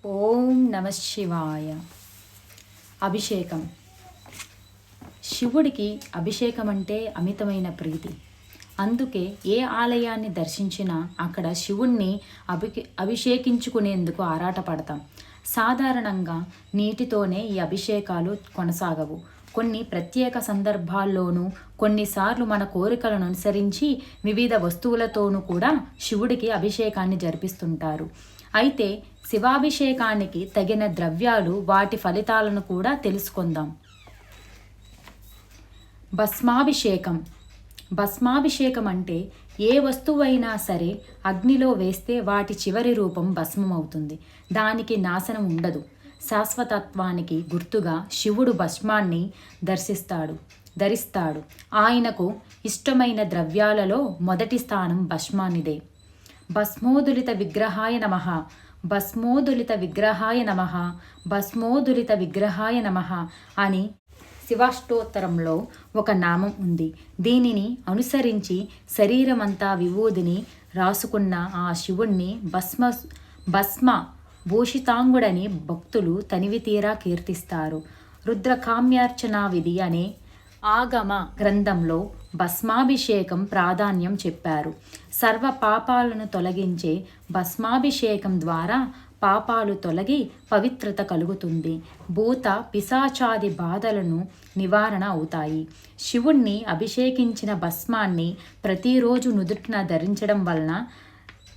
ఓం నమ శివాయ. అభిషేకం. శివుడికి అభిషేకం అంటే అమితమైన ప్రీతి. అందుకే ఏ ఆలయాన్ని దర్శించినా అక్కడ శివుణ్ణి అభిషేకించుకునేందుకు ఆరాటపడతాం. సాధారణంగా నీటితోనే ఈ అభిషేకాలు కొనసాగవు. కొన్ని ప్రత్యేక సందర్భాల్లోనూ కొన్నిసార్లు మన కోరికలను అనుసరించి వివిధ వస్తువులతోనూ కూడా శివుడికి అభిషేకాన్ని జరిపిస్తుంటారు. అయితే శివాభిషేకానికి తగిన ద్రవ్యాలు, వాటి ఫలితాలను కూడా తెలుసుకుందాం. భస్మాభిషేకం. భస్మాభిషేకం అంటే ఏ వస్తువైనా సరే అగ్నిలో వేస్తే వాటి చివరి రూపం భస్మమవుతుంది. దానికి నాశనం ఉండదు. శాశ్వతత్వానికి గుర్తుగా శివుడు భస్మాన్ని ధరిస్తాడు. ఆయనకు ఇష్టమైన ద్రవ్యాలలో మొదటి స్థానం భస్మానిదే. భస్మోదులిత విగ్రహాయ నమః, భస్మోదులిత విగ్రహాయ నమః, భస్మోదులిత విగ్రహాయ నమః అని శివాష్టోత్తరంలో ఒక నామం ఉంది. దీనిని అనుసరించి శరీరమంతా విభూదిని రాసుకున్న ఆ శివుణ్ణి భస్మ భూషితాంగుడని భక్తులు తనివితీరా కీర్తిస్తారు. రుద్రకామ్యార్చనా విధి అనే ఆగమ గ్రంథంలో భస్మాభిషేకం ప్రాధాన్యం చెప్పారు. సర్వ పాపాలను తొలగించే భస్మాభిషేకం ద్వారా పాపాలు తొలగి పవిత్రత కలుగుతుంది. భూత పిశాచాది బాధలను నివారణ అవుతాయి. శివుణ్ణి అభిషేకించిన భస్మాన్ని ప్రతిరోజు నుదుటిన ధరించడం వలన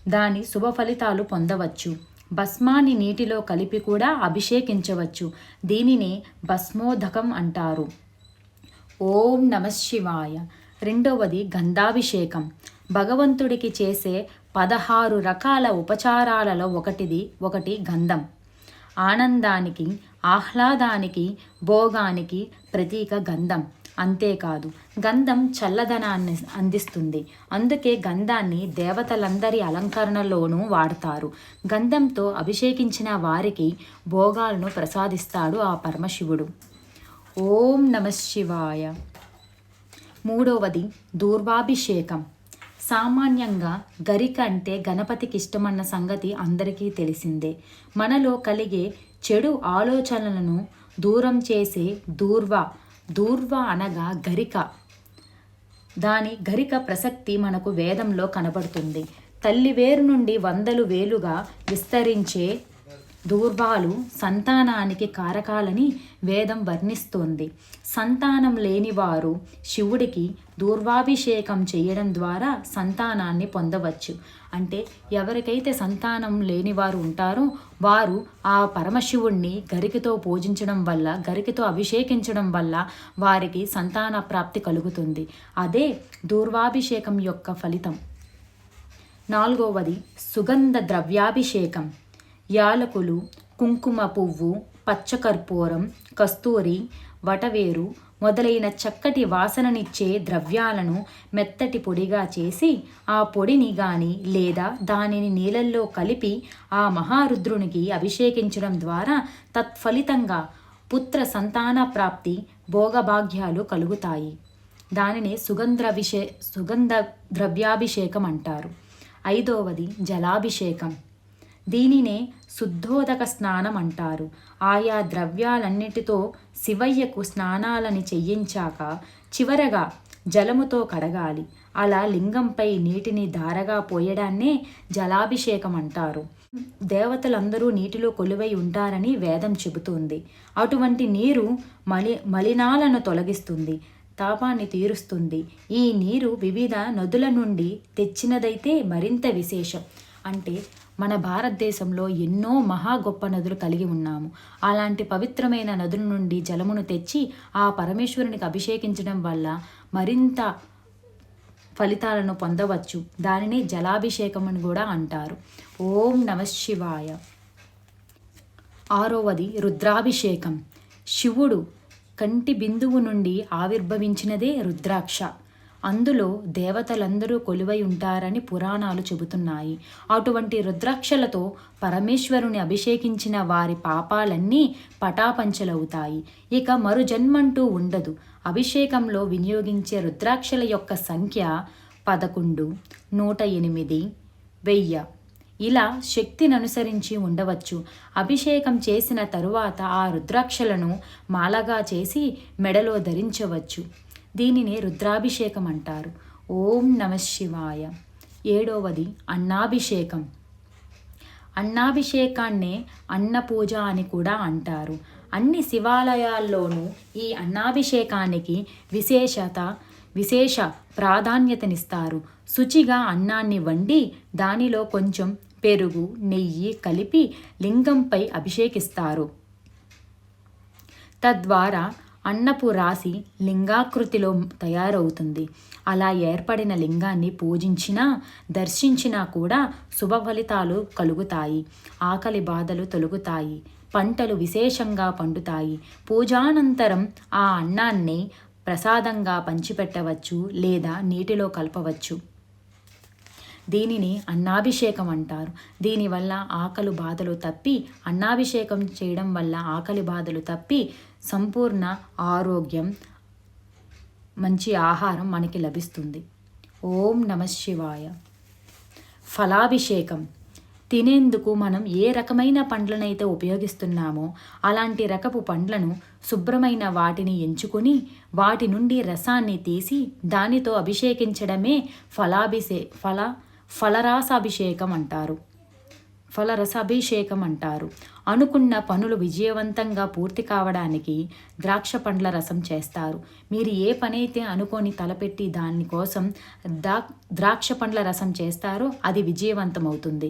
దాని శుభ ఫలితాలు పొందవచ్చు. భస్మాన్ని నీటిలో కలిపి కూడా అభిషేకించవచ్చు. దీనినే భస్మోదకం అంటారు. ఓం నమ శివాయ. రెండవది గంధాభిషేకం. భగవంతుడికి చేసే 16 రకాల ఉపచారాలలో ఒకటి గంధం. ఆనందానికి, ఆహ్లాదానికి, భోగానికి ప్రతీక గంధం. అంతేకాదు, గంధం చల్లదనాన్ని అందిస్తుంది. అందుకే గంధాన్ని దేవతలందరి అలంకరణలోనూ వాడతారు. గంధంతో అభిషేకించిన వారికి భోగాలను ప్రసాదిస్తాడు ఆ పరమశివుడు. ఓం నమ శివాయ. మూడవది దూర్వాభిషేకం. సామాన్యంగా గరిక అంటే గణపతికి ఇష్టమన్న సంగతి అందరికీ తెలిసిందే. మనలో కలిగే చెడు ఆలోచనలను దూరం చేసే దూర్వ అనగా గరిక. దాని గరిక ప్రసక్తి మనకు వేదంలో కనబడుతుంది. తల్లి వేరు నుండి వందలు వేలుగా విస్తరించే దూర్వాలు సంతానానికి కారకాలని వేదం వర్ణిస్తోంది. సంతానం లేనివారు శివుడికి దూర్వాభిషేకం చేయడం ద్వారా సంతానాన్ని పొందవచ్చు. అంటే ఎవరికైతే సంతానం లేనివారు ఉంటారో వారు ఆ పరమశివుణ్ణి గరికతో పూజించడం వల్ల, గరికతో అభిషేకించడం వల్ల వారికి సంతాన ప్రాప్తి కలుగుతుంది. అదే దూర్వాభిషేకం యొక్క ఫలితం. నాలుగవది సుగంధ ద్రవ్యాభిషేకం. యాలకులు, కుంకుమ పువ్వు, పచ్చకర్పూరం, కస్తూరి, వటవేరు మొదలైన చక్కటి వాసననిచ్చే ద్రవ్యాలను మెత్తటి పొడిగా చేసి ఆ పొడిని గాని లేదా దానిని నీళ్ళల్లో కలిపి ఆ మహారుద్రునికి అభిషేకించడం ద్వారా తత్ఫలితంగా పుత్ర సంతాన ప్రాప్తి, భోగభాగ్యాలు కలుగుతాయి. దానినే సుగంధ ద్రవ్యాభిషేకం అంటారు. ఐదవది జలాభిషేకం. దీనినే శుద్ధోదక స్నానం అంటారు. ఆయా ద్రవ్యాలన్నిటితో శివయ్యకు స్నానాలని చెయ్యించాక చివరగా జలముతో కడగాలి. అలా లింగంపై నీటిని ధారగా పోయడాన్నే జలాభిషేకం అంటారు. దేవతలందరూ నీటిలో కొలువై ఉంటారని వేదం చెబుతుంది. అటువంటి నీరు మలినాలను తొలగిస్తుంది, తాపాన్ని తీరుస్తుంది. ఈ నీరు వివిధ నదుల నుండి తెచ్చినదైతే మరింత విశేషం. అంటే మన భారతదేశంలో ఎన్నో మహా గొప్ప నదులు కలిగి ఉన్నాము. అలాంటి పవిత్రమైన నదుల నుండి జలమును తెచ్చి ఆ పరమేశ్వరునికి అభిషేకించడం వల్ల మరింత ఫలితాలను పొందవచ్చు. దానిని జలాభిషేకం అని కూడా అంటారు. ఓం నమ శివాయ. ఆరవది రుద్రాభిషేకం. శివుడు కంటి బిందువు నుండి ఆవిర్భవించినదే రుద్రాక్ష. అందులో దేవతలందరూ కొలువై ఉంటారని పురాణాలు చెబుతున్నాయి. అటువంటి రుద్రాక్షలతో పరమేశ్వరుని అభిషేకించిన వారి పాపాలన్నీ పటాపంచలవుతాయి. ఇక మరు జన్మంటూ ఉండదు. అభిషేకంలో వినియోగించే రుద్రాక్షల యొక్క సంఖ్య 11, 108, 1000. ఇలా శక్తిని అనుసరించి ఉండవచ్చు. అభిషేకం చేసిన తరువాత ఆ రుద్రాక్షలను మాలగా చేసి మెడలో ధరించవచ్చు. దీనిని రుద్రాభిషేకం అంటారు. ఓం నమః శివాయ. 7వది అన్నాభిషేకం. అన్నాభిషేకాన్నే అన్నపూజ అని కూడా అంటారు. అన్ని శివాలయాల్లోనూ ఈ అన్నాభిషేకానికి విశేష ప్రాధాన్యతనిస్తారు. శుచిగా అన్నాన్ని వండి దానిలో కొంచెం పెరుగు, నెయ్యి కలిపి లింగంపై అభిషేకిస్తారు. తద్వారా అన్నపు రాశి లింగాకృతిలో తయారవుతుంది. అలా ఏర్పడిన లింగాన్ని పూజించినా దర్శించినా కూడా శుభ ఫలితాలు కలుగుతాయి. ఆకలి బాధలు తొలగుతాయి. పంటలు విశేషంగా పండుతాయి. పూజానంతరం ఆ అన్నాన్ని ప్రసాదంగా పంచిపెట్టవచ్చు లేదా నీటిలో కలపవచ్చు. దీనిని అన్నాభిషేకం అంటారు. దీనివల్ల ఆకలి బాధలు తప్పి, అన్నాభిషేకం చేయడం వల్ల ఆకలి బాధలు తప్పి సంపూర్ణ ఆరోగ్యం, మంచి ఆహారం మనకి లభిస్తుంది. ఓం నమః శివాయ. ఫలాభిషేకం. తినేందుకు మనం ఏ రకమైన పండ్లనైతే ఉపయోగిస్తున్నామో అలాంటి రకపు పండ్లను శుభ్రమైన వాటిని ఎంచుకొని వాటి నుండి రసాన్ని తీసి దానితో అభిషేకించడమే ఫలరసాభిషేకం అంటారు. అనుకున్న పనులు విజయవంతంగా పూర్తి కావడానికి ద్రాక్ష పండ్ల రసం చేస్తారు. మీరు ఏ పనైతే అనుకొని తలపెట్టి దానికోసం ద్రాక్ష పండ్ల రసం చేస్తారో అది విజయవంతమవుతుంది.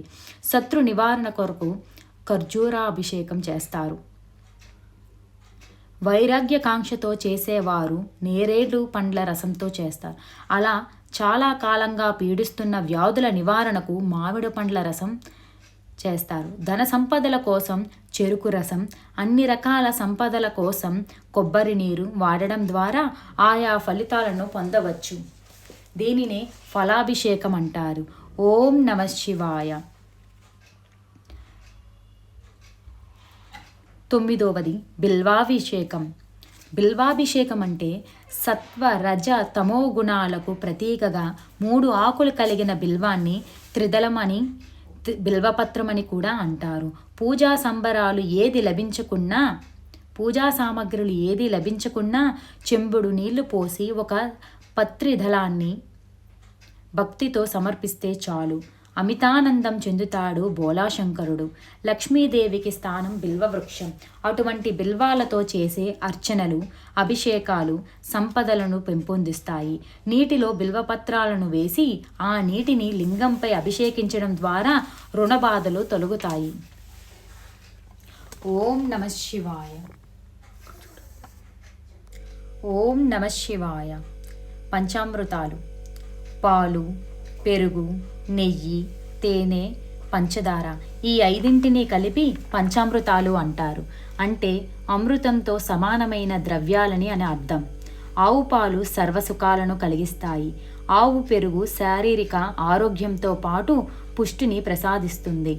శత్రు నివారణ కొరకు ఖర్జూరాభిషేకం చేస్తారు. వైరాగ్యకాంక్షతో చేసేవారు నేరేడు పండ్ల రసంతో చేస్తారు. అలా చాలా కాలంగా పీడిస్తున్న వ్యాధుల నివారణకు మామిడి పండ్ల రసం చేస్తారు. ధన సంపదల కోసం చెరుకు రసం, అన్ని రకాల సంపదల కోసం కొబ్బరి నీరు వాడడం ద్వారా ఆయా ఫలితాలను పొందవచ్చు. దీనినే ఫలాభిషేకం అంటారు. ఓం నమః శివాయ. 9వది బిల్వాభిషేకం. బిల్వాభిషేకం అంటే సత్వ, రజ, తమో గుణాలకు ప్రతీకగా 3 ఆకులు కలిగిన బిల్వాన్ని త్రిదళమని, బిల్వపత్రమని కూడా అంటారు. పూజా సామగ్రులు ఏది లభించకున్నా చెంబుడు నీళ్లు పోసి ఒక పత్రిదళాన్ని భక్తితో సమర్పిస్తే చాలు. అమితానందం చెందుతాడు బోలాశంకరుడు. లక్ష్మీదేవికి స్థానం బిల్వవృక్షం. అటువంటి బిల్వాలతో చేసే అర్చనలు, అభిషేకాలు సంపదలను పెంపొందిస్తాయి. నీటిలో బిల్వపత్రాలను వేసి ఆ నీటిని లింగంపై అభిషేకించడం ద్వారా రుణబాధలు తొలగుతాయి. ఓం నమః శివాయ. ఓం నమః శివాయ. పంచామృతాలు. పాలు, పెరుగు, నెయ్యి, తేనె, పంచదార ఈ 5ంటిని కలిపి పంచామృతాలు అంటారు. అంటే అమృతంతో సమానమైన ద్రవ్యాలని అని అర్థం. ఆవు పాలు సర్వసుఖాలను కలిగిస్తాయి. ఆవు పెరుగు శారీరక ఆరోగ్యంతో పాటు పుష్టిని ప్రసాదిస్తుంది.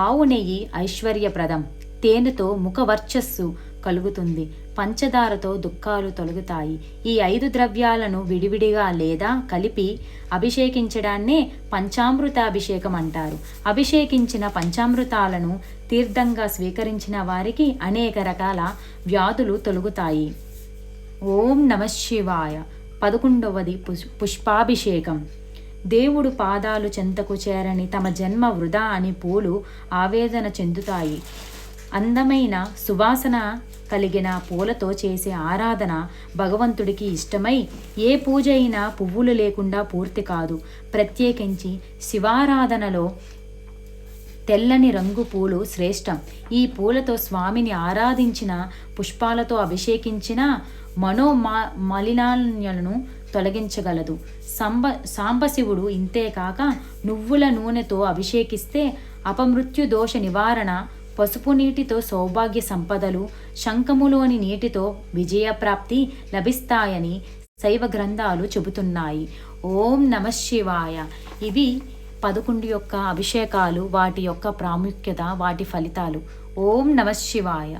ఆవు నెయ్యి ఐశ్వర్యప్రదం. తేనెతో ముఖ వర్చస్సు కలుగుతుంది. పంచదారతో దుఃఖాలు తొలగుతాయి. ఈ 5 ద్రవ్యాలను విడివిడిగా లేదా కలిపి అభిషేకించడాన్నే పంచామృతాభిషేకం అంటారు. అభిషేకించిన పంచామృతాలను తీర్థంగా స్వీకరించిన వారికి అనేక రకాల వ్యాధులు తొలగుతాయి. ఓం నమః శివాయ. 11వది పుష్పాభిషేకం. దేవుడు పాదాలు చెంతకు చేరని తమ జన్మ వృధా అని పూలు ఆవేదన చెందుతాయి. అందమైన సువాసన కలిగిన పూలతో చేసే ఆరాధన భగవంతుడికి ఇష్టమై ఏ పూజ అయినా పువ్వులు లేకుండా పూర్తి కాదు. ప్రత్యేకించి శివారాధనలో తెల్లని రంగు పూలు శ్రేష్టం. ఈ పూలతో స్వామిని ఆరాధించిన, పుష్పాలతో అభిషేకించిన మలినాలను తొలగించగలదు. సాంబశివుడు ఇంతేకాక నువ్వుల నూనెతో అభిషేకిస్తే అపమృత్యు దోష నివారణ, పసుపు నీటితో సౌభాగ్య సంపదలు, శంఖములోని నీటితో విజయప్రాప్తి లభిస్తాయని శైవ గ్రంథాలు చెబుతున్నాయి. ఓం నమః శివాయ. ఇవి 11 యొక్క అభిషేకాలు, వాటి యొక్క ప్రాముఖ్యత, వాటి ఫలితాలు. ఓం నమః శివాయ.